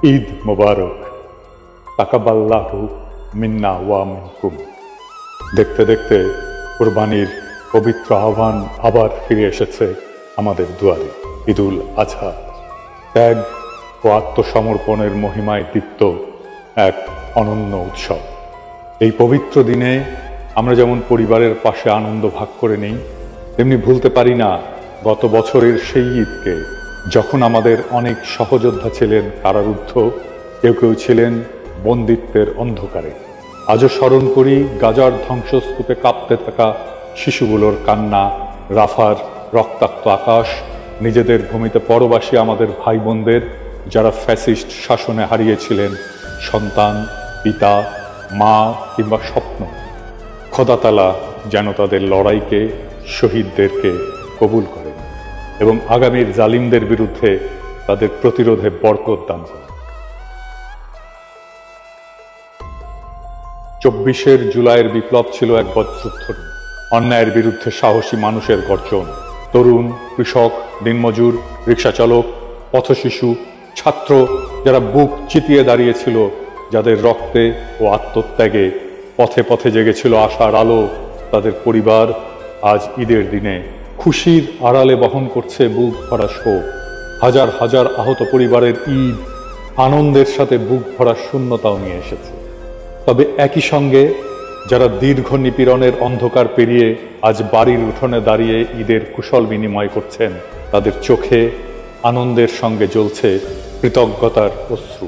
ঈদ মোবারক, তাকাব্বাল্লাহু মিন্না ওয়া মিনকুম। দেখতে দেখতে কুরবানির পবিত্র আহ্বান আবার ফিরে এসেছে আমাদের দুয়ারে। ঈদুল আজহা ত্যাগ ও আত্মসমর্পণের মহিমায় দীপ্ত এক অনন্য উৎসব। এই পবিত্র দিনে আমরা যেমন পরিবারের পাশে আনন্দ ভাগ করে নেই, তেমনি ভুলতে পারি না গত বছরের সেই ঈদকে, যখন আমাদের অনেক সহযোদ্ধা ছিলেন কারারুদ্ধ, কেউ কেউ ছিলেন বন্দিত্বের অন্ধকারে। আজও স্মরণ করি গাজার ধ্বংসস্তূপে কাঁপতে থাকা শিশুগুলোর কান্না, রাফার রক্তাক্ত আকাশ, নিজেদের ভূমিতে পরবাসী আমাদের ভাই বোনদের যারা ফ্যাসিস্ট শাসনে হারিয়েছিলেন সন্তান, পিতা, মা কিংবা স্বপ্ন। খোদা তাআলা যেন তাদের লড়াইকে, শহীদদেরকে কবুল করেন এবং আগামীর জালিমদের বিরুদ্ধে তাদের প্রতিরোধে বরকত দান করেন। 24 জুলাইয়ের বিপ্লব ছিল এক বজ্রধ্বনি, অন্যায়ের বিরুদ্ধে সাহসী মানুষের গর্জন। তরুণ, কৃষক, দিনমজুর, রিক্সা চালক, পথশিশু, ছাত্র যারা বুক চিতিয়ে দাঁড়িয়েছিল, যাদের রক্তে ও আত্মত্যাগে পথে পথে জেগেছিল আশার আলো, তাদের পরিবার আজ ঈদের দিনে খুশির আড়ালে বহন করছে বুক ভরা শোক। হাজার হাজার আহত পরিবারের ঈদ আনন্দের সাথে বুক ভরা শূন্যতাও নিয়ে এসেছে। তবে একই সঙ্গে যারা দীর্ঘ নিপীড়নের অন্ধকার পেরিয়ে আজ বাড়ির উঠোনে দাঁড়িয়ে ঈদের কুশল বিনিময় করছেন, তাদের চোখে আনন্দের সঙ্গে জ্বলছে কৃতজ্ঞতার অশ্রু।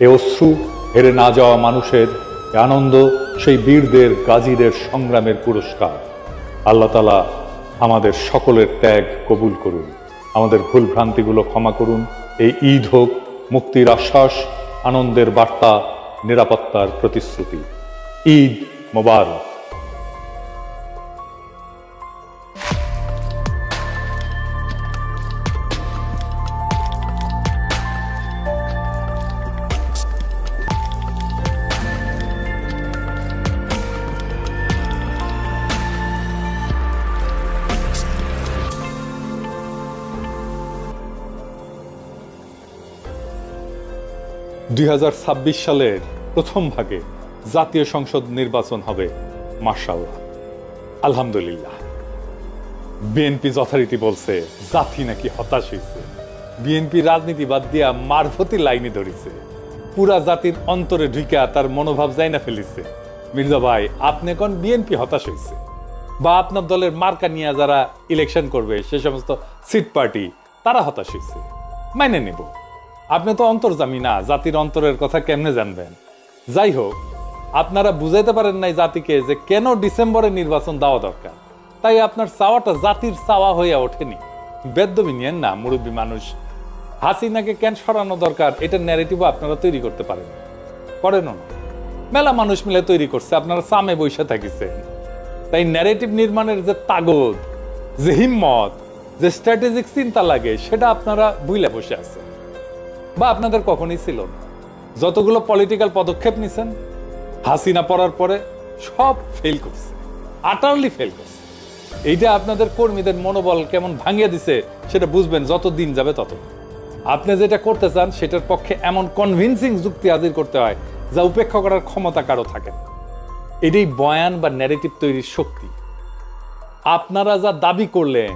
এ অশ্রু হেরে না যাওয়া মানুষের, এ আনন্দ সেই বীরদের, গাজীদের সংগ্রামের পুরস্কার। আল্লাহ তাআলা আমাদের সকলের ত্যাগ কবুল করুন, আমাদের ভুল ভ্রান্তিগুলো ক্ষমা করুন। এই ঈদ হোক মুক্তির আশ্বাস, আনন্দের বার্তা, নিরাপত্তার প্রতিশ্রুতি। ঈদ মোবারক। 2026 সালের প্রথম ভাগে জাতীয় সংসদ নির্বাচন হবে মাশাআল্লাহ, আলহামদুলিল্লাহ। বিএনপি যথারীতি বলছে জাতি নাকি হতাশ হয়েছে। বিএনপি রাজনীতি বাদ দিয়া মারফতি লাইনে ধরেছে, পুরা জাতির অন্তরে ঢুকা তার মনোভাব যাই না ফেলিছে। মির্জা ভাই, আপনি কোন বিএনপি হতাশ হয়েছে, বা আপনার দলের মার্কা নিয়ে যারা ইলেকশন করবে সে সমস্ত সিট পার্টি তারা হতাশ হয়েছে, মাইনে নেব। আপনি তো অন্তর্যামী না, জাতির অন্তরের কথা কেমনে জানবেন? যাই হোক, আপনারা বুঝাইতে পারেন নাই জাতিকে যে কেন ডিসেম্বরে নির্বাচন দেওয়া দরকার, তাই আপনার চাওয়াটা জাতির চাওয়া হয়ে ওঠেনি। বেদ্যবি নিয়েন না, মুরব্বী মানুষ। হাসিনাকে কেন সরানো দরকার এটা ন্যারেটিভ আপনারা তৈরি করতে পারেন, করেন না। মেলা মানুষ মিলে তৈরি করছে, আপনারা সামে বৈশা থাকিছেন। তাই ন্যারেটিভ নির্মাণের যে তাগদ, যে হিম্মত, যে স্ট্র্যাটেজিক চিন্তা লাগে, সেটা আপনারা বুইলে বসে আছেন, বা আপনাদের কখনই ছিল না। যতগুলো পলিটিক্যাল পদক্ষেপ নিছেন হাসিনা পড়ার পরে সব ফেল করছে, আটারলি ফেল করছে। এইটা আপনাদের কর্মীদের মনোবল কেমন ভাঙিয়ে দিছে সেটা বুঝবেন যত দিন যাবে তত। আপনি যেটা করতে চান সেটার পক্ষে এমন কনভিন্সিং যুক্তি হাজির করতে হয় যা উপেক্ষা করার ক্ষমতা কারো থাকে না। এটাই বয়ান বা ন্যারেটিভ তৈরির শক্তি। আপনারা যা দাবি করলেন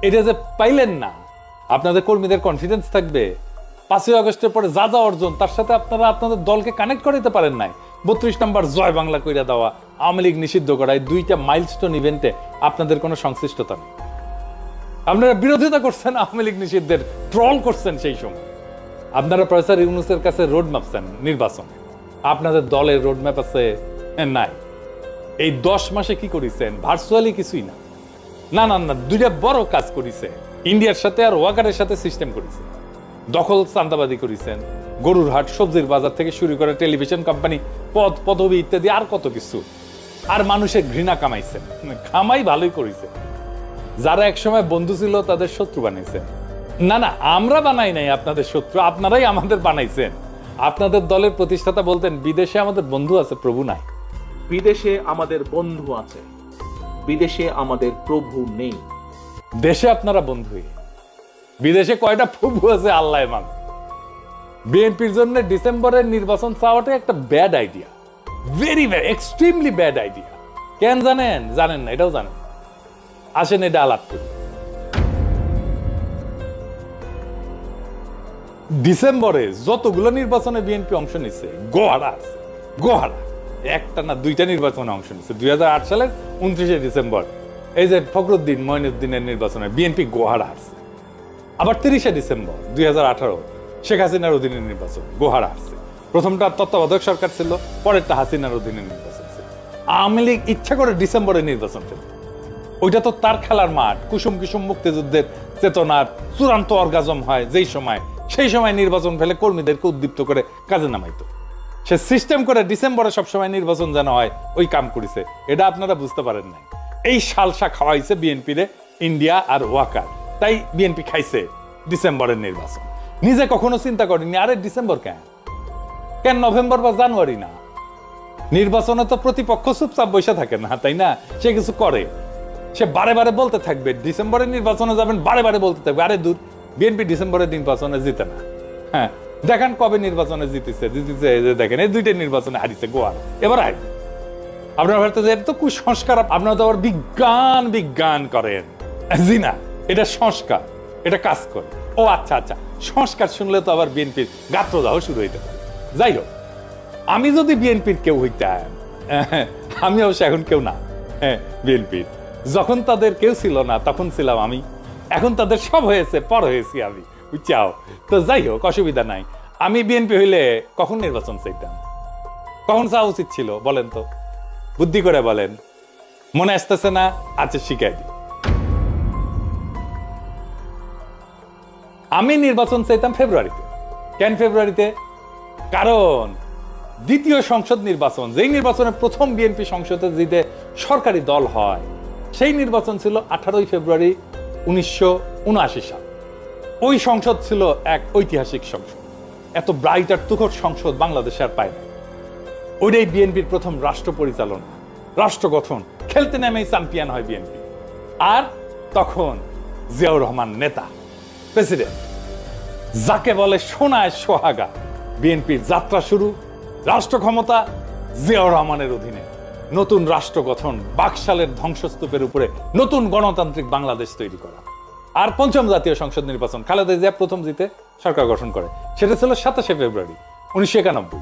এটা যে পাইলেন না, আপনাদের কর্মীদের কনফিডেন্স থাকবে 5ই আগস্টের পরে যা যা অর্জন তার সাথে আপনারা আপনাদের দলকে কানেক্ট করাইতে পারেন নাই। 32 নম্বর জয় বাংলা কইরা দেওয়া, আওয়ামী লীগ নিষিদ্ধ করায়, 2টা মাইলস্টোন ইভেন্টে আপনাদের কোনো সংশ্লিষ্টতা নেই। আপনারা বিরোধিতা করছেন আওয়ামী লীগ নিষিদ্ধের, ট্রল করছেন সেই সময়। আপনারা প্রফেসর ইউনূসের কাছে রোড ম্যাপ চান নির্বাচনে, আপনাদের দলের রোড ম্যাপ আছে নাই। এই 10 মাসে কি করেছেন? ভার্চুয়ালি কিছুই না। না না না, 2টা বড় কাজ করেছে। ইন্ডিয়ার সাথে আর ওয়াকারের সাথে সিস্টেম করেছে, দখল চান্দাবাদি করেছেন, গরুর হাট, সবজির বাজার থেকে শুরু করে টেলিভিশন কোম্পানি, পদ পদবি ইত্যাদি আর কত কিছু। আর মানুষের ঘৃণা কামাইছেন, কামাই ভালোই করেছে। যারা একসময় বন্ধু ছিল তাদের শত্রু বানাইছেন। না না, আমরা বানাই নাই আপনাদের শত্রু, আপনারাই আমাদের বানাইছেন। আপনাদের দলের প্রতিষ্ঠাতা বলতেন বিদেশে আমাদের বন্ধু আছে, প্রভু নাই। বিদেশে আমাদের বন্ধু আছে, বিদেশে আমাদের প্রভু নেই। দেশে আপনারা বন্ধুই, বিদেশে কয়টা প্রভু আছে আল্লাহ মান। বিএনপির জন্য ডিসেম্বরের নির্বাচন চাওয়াটা একটা bad idea, very very extremely bad idea. কেন জানেন? জানেন না, এটাও জানেন। আসেন এটা আলাপ করি। ডিসেম্বরে যতগুলো নির্বাচনে বিএনপি অংশ নিচ্ছে, গোহারা আছে, গোহারা একটা না দুইটা নির্বাচনে অংশ নিচ্ছে। 2008 সালের 29শে ডিসেম্বর এই যে ফখরুদ্দিন মঈনুদ্দিনের নির্বাচনে বিএনপি গোহারা আসছে। আবার 30শে ডিসেম্বর 2018 শেখ হাসিনার অধীনে নির্বাচন, গোহারা আসছে। প্রথমটা তত্ত্বাবধায়ক সরকার ছিল, পরেরটা হাসিনার অধীনে নির্বাচন ছিল। আওয়ামী লীগ ইচ্ছা করে ডিসেম্বরে নির্বাচন ফেলত। ওইটা তো তার খেলার মাঠ, কুসুম কুসুম মুক্তিযুদ্ধের চেতনার চূড়ান্ত অর্গাজম হয় যেই সময়, সেই সময় নির্বাচন ফেলে কর্মীদেরকে উদ্দীপ্ত করে কাজে নামাইতো। সে সিস্টেম করে ডিসেম্বরে সবসময় নির্বাচন যেন হয় ওই কাম করেছে। এটা আপনারা বুঝতে পারেন নাই। এই সালসা খাওয়াইছে বিএনপি রে ইন্ডিয়া আর ওয়াকার, তাই বিএনপি খাইছে ডিসেম্বরের নির্বাচন। নিজে কখনো চিন্তা করেনি আরে ডিসেম্বর কেন, কেন নভেম্বর বা জানুয়ারি না? নির্বাচনে তো প্রতিপক্ষ চুপচাপ বসে থাকে না, তাই না? সে কিছু করে, সে বারে বারে বলতে থাকবে ডিসেম্বরের নির্বাচনে যাবেন, বারে বারে বলতে থাকবে। আরে দূর, বিএনপি ডিসেম্বরের নির্বাচনে জিতে না। হ্যাঁ, দেখেন কবে নির্বাচনে জিতেছে, দেখেন এই দুইটা নির্বাচনে হারিয়েছে গোয়া, এবার হারি। আপনার ভারতে যে তো কুসংস্কার, আপনারা তো আবার বিজ্ঞান বিজ্ঞান করেন। জি না, এটা সংস্কার, এটা কাজ করে। ও আচ্ছা আচ্ছা, সংস্কার শুনলে তো আবার বিএনপির গাত্রদাহ শুরু হইতে পারে। যাই হোক, আমি যদি বিএনপির কেউ হইতাম, আমি অবশ্য এখন কেউ না বিএনপির, যখন তাদের কেউ ছিল না তখন ছিলাম আমি, এখন তাদের সব হয়েছে, পর হয়েছি আমি, বুঝছাও? তো যাই হোক, অসুবিধা নাই। আমি বিএনপি হইলে কখন নির্বাচন চাইতাম, কখন চাওয়া উচিত ছিল বলেন তো? বুদ্ধি করে বলেন, মনে আসতেছে না? আচ্ছা শিখাই দিই। আমি নির্বাচন চাইতাম ফেব্রুয়ারিতে। কেন ফেব্রুয়ারিতে? কারণ দ্বিতীয় সংসদ নির্বাচন, যেই নির্বাচনে প্রথম বিএনপি সংসদে জিতে সরকারি দল হয়, সেই নির্বাচন ছিল 18 ফেব্রুয়ারি 1979 সাল। ওই সংসদ ছিল এক ঐতিহাসিক সংসদ। এত ব্রাইট আর তুখর সংসদ বাংলাদেশে আর পায় না। ওইটাই বিএনপির প্রথম রাষ্ট্র পরিচালনা, রাষ্ট্র গঠন, খেলতে নেমেই চ্যাম্পিয়ন হয় বিএনপি। আর তখন জিয়াউর রহমান নেতা, প্রেসিডেন্ট, যাকে বলে সোনায় সোহাগা। বিএনপির যাত্রা শুরু, রাষ্ট্র ক্ষমতা জিয়াউর রহমানের অধীনে, নতুন রাষ্ট্র গঠন, বাকশালের ধ্বংসস্তূপের উপরে নতুন গণতান্ত্রিক বাংলাদেশ তৈরি করা। আর পঞ্চম জাতীয় সংসদ নির্বাচন, খালেদা জিয়া প্রথম জিতে সরকার গঠন করে, সেটা ছিল 27 ফেব্রুয়ারি 1991।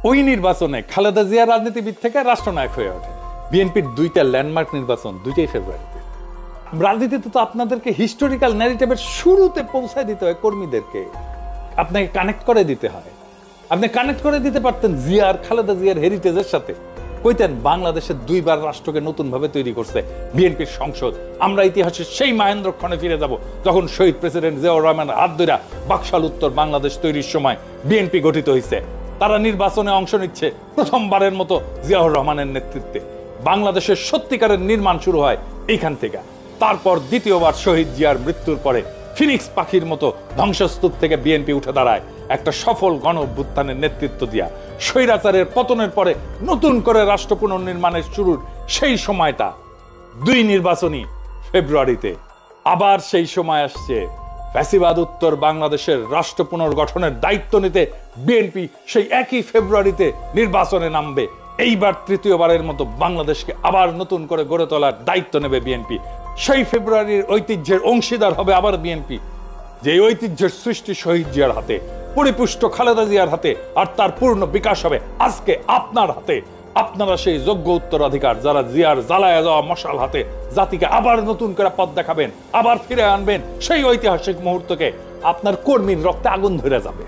ওই নির্বাচনে খালেদা জিয়া রাজনীতিবিদ থেকে রাষ্ট্রনায়ক হয়ে ওঠে। বিএনপির দুইটা ল্যান্ডমার্ক নির্বাচন, দুইটাই ফেব্রুয়ারিতে। রাজনীতিতে তো আপনাদেরকে হিস্টোরিক্যাল ন্যারেটিভের শুরুতে পৌঁছায় দিতে হয় কর্মীদেরকে, আপনাকে কানেক্ট করে দিতে হয়। আপনি কানেক্ট করে দিতে পারতেন জিয়া আর খালেদা জিয়ার হেরিটেজের সাথে, কইতেন বাংলাদেশের দুইবার রাষ্ট্রকে নতুন ভাবে তৈরি করছে বিএনপির সংসদ। আমরা ইতিহাসের সেই মহেন্দ্রক্ষণে ফিরে যাব যখন শহীদ প্রেসিডেন্ট জিয়াউর রহমানের হাত ধরে বাকশাল উত্তর বাংলাদেশ তৈরির সময় বিএনপি গঠিত হয়েছে। তারা নির্বাচনে অংশ নিচ্ছে প্রথমবারের মতো জিয়াউর রহমানের নেতৃত্বে। বাংলাদেশের সত্যিকারের নির্মাণ শুরু হয় এইখান থেকে। তারপর দ্বিতীয়বার শহীদ জিয়ার মৃত্যুর পরে ফিনিক্স পাখির মতো ধ্বংসস্তূপ থেকে বিএনপি উঠে দাঁড়ায় একটা সফল গণ অভ্যুত্থানের নেতৃত্ব দিয়া। স্বৈরাচারের পতনের পরে নতুন করে রাষ্ট্র পুনর্নির্মাণের শুরুর সেই সময়টা, দুই নির্বাচনী ফেব্রুয়ারিতে। আবার সেই সময় আসছে ফ্যাসিবাদ উত্তর বাংলাদেশের রাষ্ট্র পুনর্গঠনের দায়িত্ব নিতে বিএনপি সেই একই ফেব্রুয়ারিতে নির্বাচনে নামবে। এইবার তৃতীয়বারের মতো বাংলাদেশকে আবার নতুন করে গড়ে তোলার দায়িত্ব নেবে বিএনপি। সেই ফেব্রুয়ারির ঐতিহ্যের অংশীদার হবে আবার বিএনপি, যে ঐতিহ্যের সৃষ্টি শহীদ জিয়ার হাতে, পরিপুষ্ট খালেদা জিয়ার হাতে, আর তার পূর্ণ বিকাশ হবে আজকে আপনার হাতে। আপনারা সেই যোগ্য উত্তরাধিকার, যারা জিয়ার জ্বালায়া যাওয়া মশাল হাতে জাতিকে আবার নতুন করে পথ দেখাবেন, আবার ফিরে আনবেন সেই ঐতিহাসিক মুহূর্তকে। আপনার কর্মীর রক্তে আগুন ধরে যাবে,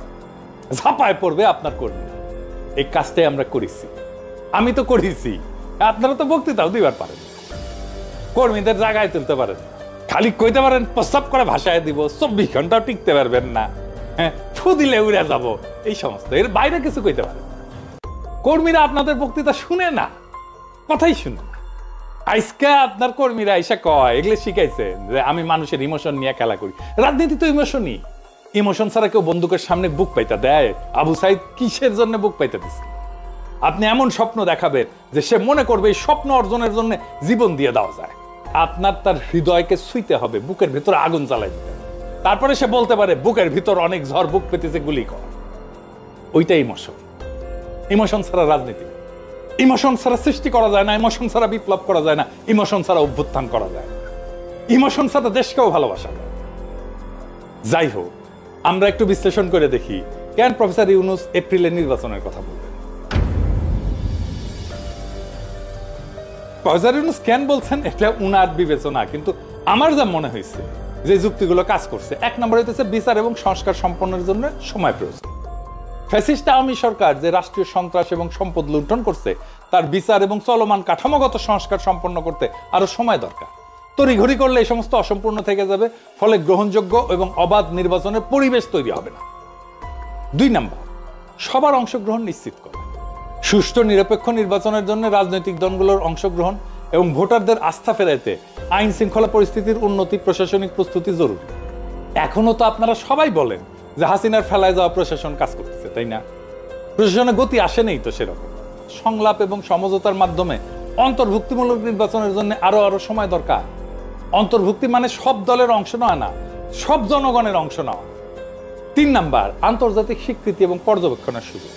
ঝাঁপায় পড়বে আপনার কর্মীরা। এই কাজটাই আমরা করেছি, আমি তো করেছি, আপনারা তো বক্তৃতাও দিবার পারেন, কর্মীদের জায়গায় তুলতে পারেন, খালি কইতে পারেন প্রস্তাব করে ভাষায় দিব, 24 ঘন্টাও টিকতে পারবেন না, হ্যাঁ ফু দিলে উড়ে যাব, এই সমস্ত। এর বাইরে কিছু কইতে পারেন। কর্মীরা আপনাদের বক্তৃতা শুনে না, কথাই শুনে না। আজকে আপনার কর্মীরা এসে কয়, এগুলো শিখাইছে যে আমি মানুষের ইমোশন নিয়ে খেলা করি। রাজনীতি তো ইমোশনই, ইমোশন ছাড়া কেউ বন্দুকের সামনে বুক পাইতে দেয়? আবু সাইদ কিসের জন্য বুক পাইতে দিচ্ছে? আপনি এমন স্বপ্ন দেখাবেন যে সে মনে করবে এই স্বপ্ন অর্জনের জন্য জীবন দিয়ে দেওয়া যায়। আপনার তার হৃদয়কে ছুঁইতে হবে, বুকের ভিতরে আগুন জ্বালাই দিতে হবে। তারপরে সে বলতে পারে বুকের ভিতর অনেক ঝড়, বুক পেতেছে, গুলি কর। ওইটা ইমোশন। ইমোশন ছাড়া রাজনীতি, ইমোশন ছাড়া সৃষ্টি করা যায় না, ইমোশন ছাড়া বিপ্লব করা যায় না, ইমোশন ছাড়া অভ্যুত্থান করা যায় না, ইমোশন ছাড়া দেশকেও ভালোবাসা যায়। যাই হোক, আমরা একটু বিশ্লেষণ করে দেখি কেন প্রফেসর ইউনূস এপ্রিলের নির্বাচনের কথা বলবেন। প্রফেসর ইউনূস কেন বলছেন এটা উনার বিবেচনা, কিন্তু আমার যা মনে হয়েছে যে যুক্তিগুলো কাজ করছে, এক নম্বর হইতেছে বিচার এবং সংস্কার সম্পন্নের জন্য সময় প্রয়োজন। ফ্যাসিস্ট আওয়ামী সরকার যে রাষ্ট্রীয় সন্ত্রাস এবং সম্পদ লুণ্ঠন করছে, তার বিচার এবং চলমান কাঠামোগত সংস্কার সম্পন্ন করতে আরো সময় দরকার। তড়িঘড়ি করলে এই সমস্ত অসম্পূর্ণ থেকে যাবে, ফলে গ্রহণযোগ্য এবং অবাধ নির্বাচনের পরিবেশ তৈরি হবে না। 2 নাম্বার, সবার অংশগ্রহণ নিশ্চিত করা। সুষ্ঠু নিরপেক্ষ নির্বাচনের জন্য রাজনৈতিক দলগুলোর অংশগ্রহণ এবং ভোটারদের আস্থা ফেরাইতে আইন শৃঙ্খলা পরিস্থিতির উন্নতি, প্রশাসনিক প্রস্তুতি জরুরি। এখনো তো আপনারা সবাই বলেন যে হাসিনার ফেলায় যাওয়া প্রশাসন কাজ করতেছে, তাই না? প্রশাসনের গতি আসে নেই তো সেরকম। সংলাপ এবং সমঝোতার মাধ্যমে অন্তর্ভুক্তিমূলক নির্বাচনের জন্য আরো সময় দরকার। অন্তর্ভুক্তি মানে সব দলের অংশ নেওয়া না, সব জনগণের অংশ নেওয়া। 3 নাম্বার, আন্তর্জাতিক স্বীকৃতি এবং পর্যবেক্ষণের সুযোগ।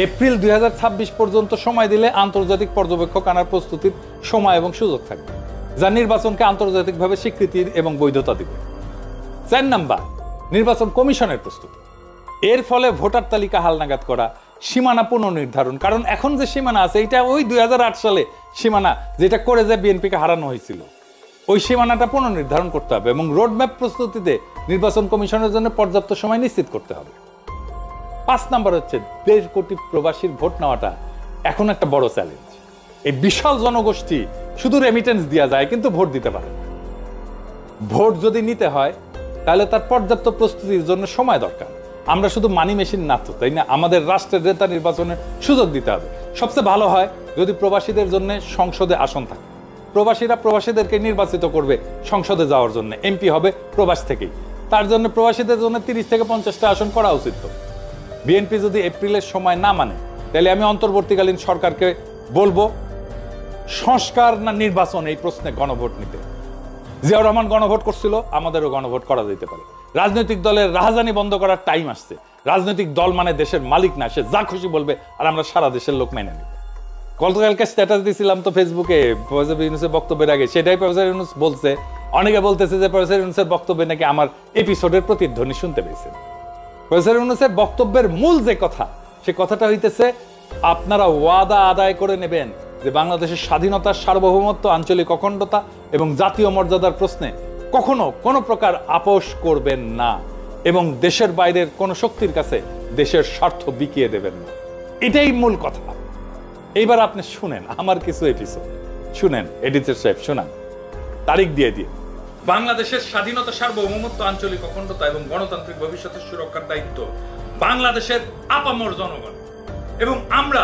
এপ্রিল 2026 পর্যন্ত সময় দিলে আন্তর্জাতিক পর্যবেক্ষক আনার প্রস্তুতির সময় এবং সুযোগ থাকবে, যা নির্বাচনকে আন্তর্জাতিকভাবে স্বীকৃতির এবং বৈধতা দিবে। 4 নাম্বার, নির্বাচন কমিশনের প্রস্তুতি। এর ফলে ভোটার তালিকা হালনাগাদ করা, সীমানা পুনর্নির্ধারণ। কারণ এখন যে সীমানা আছে এটা ওই 2008 সালে সীমানা, যেটা করে যে বিএনপিকে হারানো হয়েছিল, ওই সীমানাটা পুনর্নির্ধারণ করতে হবে এবং রোডম্যাপ প্রস্তুতিতে নির্বাচন কমিশনের জন্য পর্যাপ্ত সময় নিশ্চিত করতে হবে। 5 নাম্বার হচ্ছে 1.5 কোটি প্রবাসীর ভোট নেওয়াটা এখন একটা বড় চ্যালেঞ্জ। এই বিশাল জনগোষ্ঠী শুধু রেমিটেন্স দেওয়া যায় কিন্তু ভোট দিতে পারে না। ভোট যদি নিতে হয় তাহলে তার পর্যাপ্ত প্রস্তুতির জন্য সময় দরকার। আমরা শুধু মানি মেশিন না তো, তাই না? আমাদের রাষ্ট্রের নেতা নির্বাচনের সুযোগ দিতে হবে। সবচেয়ে ভালো হয় যদি প্রবাসীদের জন্য সংসদে আসন থাকে। প্রবাসীরা প্রবাসীদেরকে নির্বাচিত করবে সংসদে যাওয়ার জন্য, এমপি হবে প্রবাস থেকেই। তার জন্য প্রবাসীদের জন্য 30 থেকে 50টা আসন করা উচিত। তো বিএনপি যদি এপ্রিলের সময় না মানে, তাহলে আমি অন্তর্বর্তীকালীন সরকারকে বলবো সংস্কার না নির্বাচন এই প্রশ্নে গণভোট নিতে। জিয়াউর রহমান গণভোট করছিল, আমাদেরও গণভোট করা যেতে পারে। রাজনৈতিক দলের রাহাজানি বন্ধ করার টাইম আসছে। রাজনৈতিক দল মানে দেশের মালিক না, সে যা খুশি বলবে আর আমরা সারা দেশের লোক মেনে নেব। গতকালকে স্ট্যাটাস দিয়েছিলাম তো ফেসবুকে প্রফেসর ইউনূসের বক্তব্যের আগে, সেটাই প্রফেসর ইউনূস বলছে। অনেকে বলতেছে যে প্রফেসর ইউনূসের বক্তব্যে নাকি আমার এপিসোডের প্রতিধ্বনি শুনতে পেয়েছেন। প্রফেসর ইউনূসের বক্তব্যের মূল যে কথা, সে কথাটা হইতেছে আপনারা ওয়াদা আদায় করে নেবেন যে বাংলাদেশের স্বাধীনতা, সার্বভৌমত্ব, আঞ্চলিক অখণ্ডতা এবং জাতীয় মর্যাদার প্রশ্নে কখনো কোনো প্রকার আপোষ করবেন না এবং দেশের বাইরের কোনো শক্তির কাছে দেশের স্বার্থ বিকিয়ে দেবেন না। এটাই মূল কথা। এইবার আপনি শুনেন আমার কিছু এপিসোড, শুনেন এডিটর সাহেব, শোনান, তারিখ দিয়ে দিয়ে। বাংলাদেশের স্বাধীনতা, সার্বভৌমত্ব, আঞ্চলিক অখণ্ডতা এবং গণতান্ত্রিক ভবিষ্যতের সুরক্ষার দায়িত্ব বাংলাদেশের আপামর জনগণ, এবং আমরা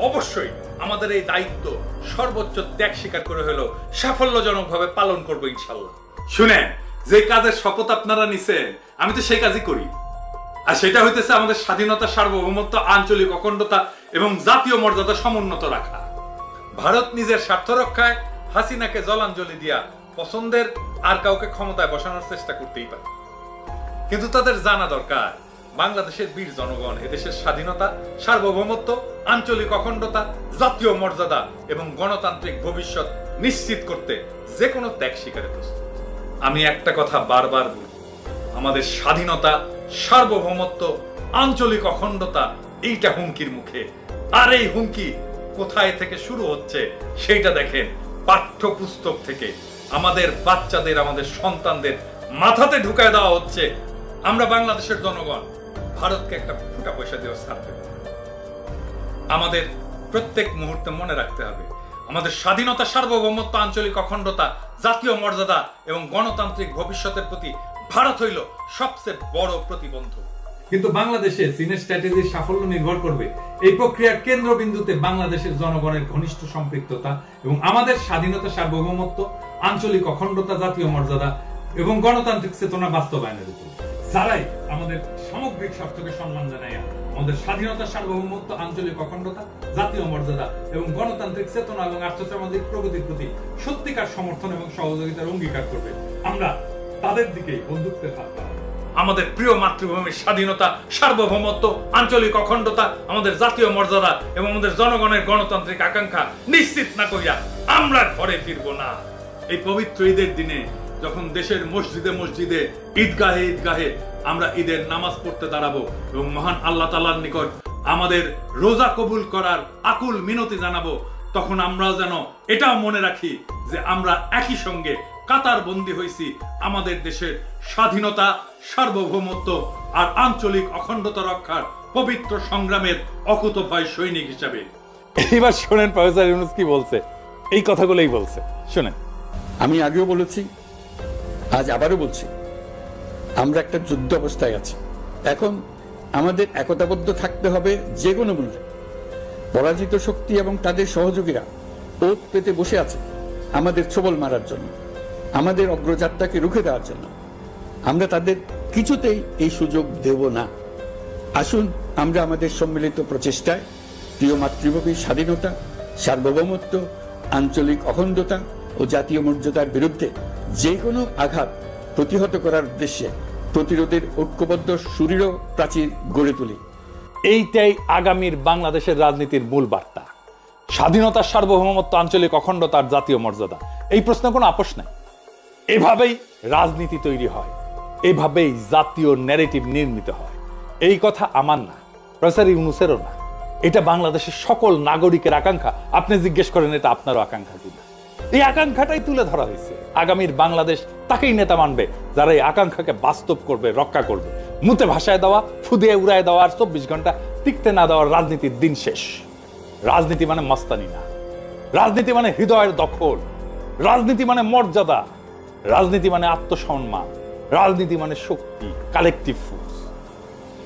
অবশ্যই আমাদের এই দায়িত্ব সর্বোচ্চ ত্যাগ স্বীকার করে হলেও সাফল্যজনকভাবে পালন করবো ইনশাল্লাহ। শুনেন, যে কাজের শপথ আপনারা নিছেন আমি তো সেই কাজই করি, আর সেটা হইতেছে আমাদের স্বাধীনতা, সার্বভৌমত্ব, আঞ্চলিক অখণ্ডতা এবং জাতীয় মর্যাদা সমুন্নত রাখা। ভারত নিজের স্বার্থ রক্ষায় হাসিনাকে জলাঞ্জলি দিয়া পছন্দের আর কাউকে ক্ষমতায় বসানোর চেষ্টা করতেই পারে, কিন্তু তাদের জানা দরকার বাংলাদেশের বীর জনগণ এদেশের স্বাধীনতা, সার্বভৌমত্ব, আঞ্চলিক অখণ্ডতা, জাতীয় মর্যাদা এবং গণতান্ত্রিক ভবিষ্যৎ নিশ্চিত করতে যে কোনো ত্যাগ স্বীকারে প্রস্তুত। আমি একটা কথা বারবার বলি, আমাদের স্বাধীনতা, সার্বভৌমত্ব, আঞ্চলিক অখণ্ডতা এইটা হুমকির মুখে। আর এই হুমকি কোথায় থেকে শুরু হচ্ছে সেইটা দেখেন, পাঠ্যপুস্তক থেকে আমাদের বাচ্চাদের, আমাদের সন্তানদের মাথাতে ঢুকায় দেওয়া হচ্ছে আমরা বাংলাদেশের জনগণ ভারতকে একটা ফুটা পয়সা দিয়ে ছাড় দেব। আমাদের প্রত্যেক মুহূর্তে মনে রাখতে হবে আমাদের স্বাধীনতা, সার্বভৌমত্ব, আঞ্চলিক অখণ্ডতা, জাতীয় মর্যাদা এবং গণতান্ত্রিক ভবিষ্যতের প্রতি ভারত হইল সবচেয়ে বড় প্রতিবন্ধক। কিন্তু বাংলাদেশে চীনের স্ট্র্যাটেজির সাফল্য নির্ভর করবে এই প্রক্রিয়ার কেন্দ্রবিন্দুতে বাংলাদেশের জনগণের ঘনিষ্ঠ সম্পৃক্ততা এবং আমাদের স্বাধীনতা, সার্বভৌমত্ব, আঞ্চলিক অখণ্ডতা, জাতীয় মর্যাদা এবং গণতান্ত্রিক চেতনা বাস্তবায়নের উপর। যারাই আমাদের সামগ্রিক স্বার্থকে সম্মান জানায় আমাদের স্বাধীনতা, সার্বভৌমত্ব, আঞ্চলিক অখণ্ডতা, জাতীয় মর্যাদা এবং গণতান্ত্রিক চেতনা এবং আর্থসামাজিক প্রগতির প্রতি সত্যিকার সমর্থন এবং সহযোগিতার অঙ্গীকার করবে, আমরা তাদের দিকেই বন্ধুত্বের হাত বাড়াবো। আমাদের প্রিয় মাতৃভূমির স্বাধীনতা, সার্বভৌমত্ব, আঞ্চলিক অখণ্ডতা, আমাদের জাতীয় মর্যাদা এবং আমাদের জনগণের গণতান্ত্রিক আকাঙ্ক্ষা নিশ্চিত না করিয়া আমরা ঘরে ফিরবো না। এই পবিত্র ঈদের দিনে যখন দেশের মসজিদে মসজিদে, ঈদগাহে ঈদগাহে আমরা ঈদের নামাজ পড়তে দাঁড়াবো এবং মহান আল্লাহ তাআলার নিকট আমাদের রোজা কবুল করার আকুল মিনতি জানাবো, তখন আমরা যেন এটাও মনে রাখি যে আমরা একই সঙ্গে কাতার বন্দী হয়েছি আমাদের দেশের স্বাধীনতা, সার্বভৌমত্ব আর আঞ্চলিক অখণ্ডতা রক্ষার পবিত্র সংগ্রামের অকুতোভয় সৈনিক হিসাবে। এবার শোনেন প্রফেসর ইউনূস কি বলছে, এই কথাগুলোই বলছে, শোনেন। আমি আগেও বলেছি, আজ আবারও বলছি, আমরা একটা যুদ্ধ অবস্থায় আছি। এখন আমাদের একতাবদ্ধ থাকতে হবে যে কোনো মূল্যে। পরাজিত শক্তি এবং তাদের সহযোগীরা ওত পেতে বসে আছে আমাদের ছোবল মারার জন্য, আমাদের অগ্রযাত্রাকে রুখে দেওয়ার জন্য। আমরা তাদের কিছুতেই এই সুযোগ দেব না। আসুন আমরা আমাদের সম্মিলিত প্রচেষ্টায় প্রিয় মাতৃভূমির স্বাধীনতা, সার্বভৌমত্ব, আঞ্চলিক অখণ্ডতা ও জাতীয় মর্যাদার বিরুদ্ধে যে কোনো আঘাত প্রতিহত করার উদ্দেশ্যে প্রতিরোধের ঐক্যবদ্ধ সুদৃঢ় প্রাচীর গড়ে তুলি। এইটাই আগামীর বাংলাদেশের রাজনীতির মূল বার্তা। স্বাধীনতা, সার্বভৌমত্ব, আঞ্চলিক অখণ্ডতার জাতীয় মর্যাদা, এই প্রশ্নে কোনো আপোষ নাই। এভাবেই রাজনীতি তৈরি হয়, এভাবেই জাতীয় ন্যারেটিভ নির্মিত হয়। এই কথা আমার না, প্রফেসর ইউনূসেরও না, এটা বাংলাদেশের সকল নাগরিকের আকাঙ্ক্ষা। আপনি জিজ্ঞেস করেন এটা আপনারও আকাঙ্ক্ষা কিনা। এই আকাঙ্ক্ষাটাই তুলে ধরা হয়েছে। আগামীর বাংলাদেশ তাকেই নেতা মানবে যারা এই আকাঙ্ক্ষাকে বাস্তব করবে, রক্ষা করবে। মুতে ভাষায় দেওয়া, ফুদিয়ে উড়ায় দেওয়া আর 24 ঘন্টা টিকতে না দেওয়ার রাজনীতির দিন শেষ। রাজনীতি মানে মস্তানি না, রাজনীতি মানে হৃদয়ের দখল, রাজনীতি মানে মর্যাদা, রাজনীতি মানে আত্মসম্মান, রাজনীতি মানে শক্তি, কালেকটিভ ফোর্স।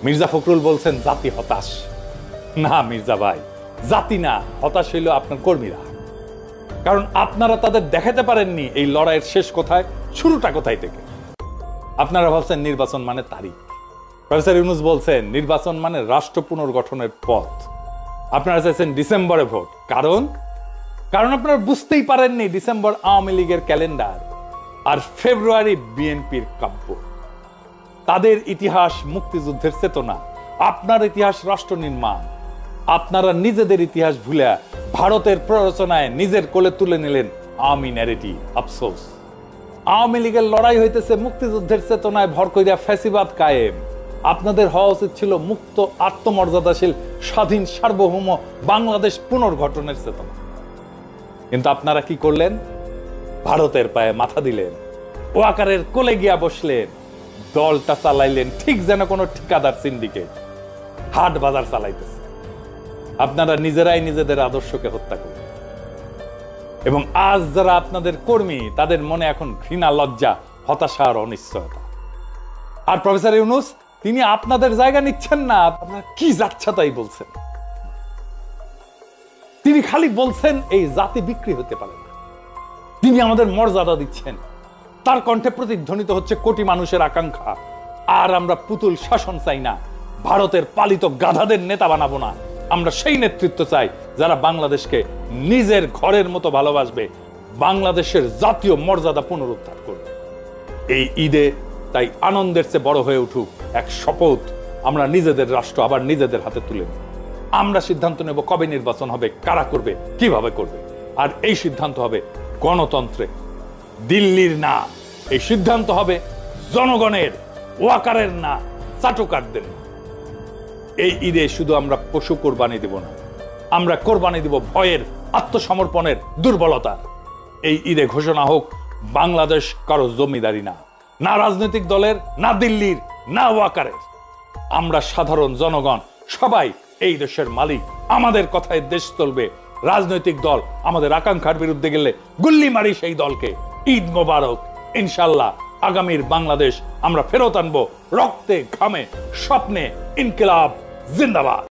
মির্জা ফখরুল বলছেন জাতি হতাশ। না মির্জা ভাই, জাতি না, হতাশ হইল আপনার কর্মীরা। কারণ আপনারা তাদের দেখাতে পারেননি এই লড়াইয়ের শেষ কোথায়, শুরুটা কোথায় থেকে। আপনারা ভাবছেন নির্বাচন মানে তারিখ। প্রফেসর ইউনূস বলছেন নির্বাচন মানে রাষ্ট্র পুনর্গঠনের পথ। আপনারা চাইছেন ডিসেম্বরে ভোট। কারণ আপনারা বুঝতেই পারেননি ডিসেম্বর আওয়ামী লীগের ক্যালেন্ডার আর ফেব্রুয়ারি বিএনপির কাব্য। তাদের ইতিহাস মুক্তিযুদ্ধের চেতনা, আপনার ইতিহাস রাষ্ট্র নির্মাণ। আপনারা নিজেদের ইতিহাস ভুলে ভারতের প্ররোচনায় নিজের কোলে তুলে নিলেন আওয়ামী ন্যারেটিভ। আফসোস, আওয়ামী লীগের লড়াই হইতেছে মুক্তিযুদ্ধের চেতনায় ভর কইরা ফ্যাসিবাদ কায়েম। আপনাদের হওয়া উচিত ছিল মুক্ত, আত্মমর্যাদাশীল, স্বাধীন, সার্বভৌম বাংলাদেশ পুনর্গঠনের চেতনা। কিন্তু আপনারা কি করলেন? ভারতের পায়ে মাথা দিলেন, ওয়াকারের কোলে গিয়া বসলেন, দলটা চালাইলেন ঠিক যেন কোনো ঠিকাদার সিন্ডিকেট হাট বাজার চালাইতেছে। আপনারা নিজেরাই নিজেদের আদর্শকে হত্যা করলেন। এবং আজ যারা আপনাদের কর্মী, তাদের মনে এখন ঘৃণা, লজ্জা, হতাশা আর অনিশ্চয়তা। আর প্রফেসর ইউনূস তিনি আপনাদের জায়গা নিচ্ছেন না, আপনারা কি যাচ্ছা তাই বলছেন। তিনি খালি বলছেন এই জাতি বিক্রি হতে পারে না। তিনি আমাদের মর্যাদা দিচ্ছেন, তার কণ্ঠে প্রতিধ্বনিত হচ্ছে কোটি মানুষের আকাঙ্ক্ষা। আর আমরা পুতুল শাসন চাই না, ভারতের পালিত গাধাদের নেতা বানাবো না। আমরা সেই নেতৃত্ব চাই যারা বাংলাদেশকে নিজের ঘরের মতো ভালোবাসবে, বাংলাদেশের জাতীয় মর্যাদা পুনরুদ্ধার করবে। এই ঈদে তাই আনন্দের চেয়ে বড় হয়ে উঠুক এক শপথ, আমরা নিজেদের রাষ্ট্র আবার নিজেদের হাতে তুলে নেব। আমরা সিদ্ধান্ত নেব কবে নির্বাচন হবে, কারা করবে, কিভাবে করবে। আর এই সিদ্ধান্ত হবে গণতন্ত্রে, দিল্লির না। এই সিদ্ধান্ত হবে জনগণের, ওয়াকারের না, চাটুকারদের না। এই ঈদে শুধু আমরা পশু কোরবানি দেব না, আমরা কোরবানি দিব ভয়ের, আত্মসমর্পণের, দুর্বলতার। এই ঈদে ঘোষণা হোক বাংলাদেশ কারো জমিদারি না, না রাজনৈতিক দলের, না দিল্লির, না ওয়াকারের। আমরা সাধারণ জনগণ সবাই এই দেশের মালিক। আমাদের কথায় দেশ চলবে। রাজনৈতিক দল আমাদের আকাঙ্ক্ষার বিরুদ্ধে গেলে গুল্লি মারি সেই দলকে। ঈদ মোবারক। ইনশাল্লাহ আগামীর বাংলাদেশ আমরা ফেরত আনবো রক্তে, ঘামে, স্বপ্নে। ইনকিলাব জিন্দাবাদ।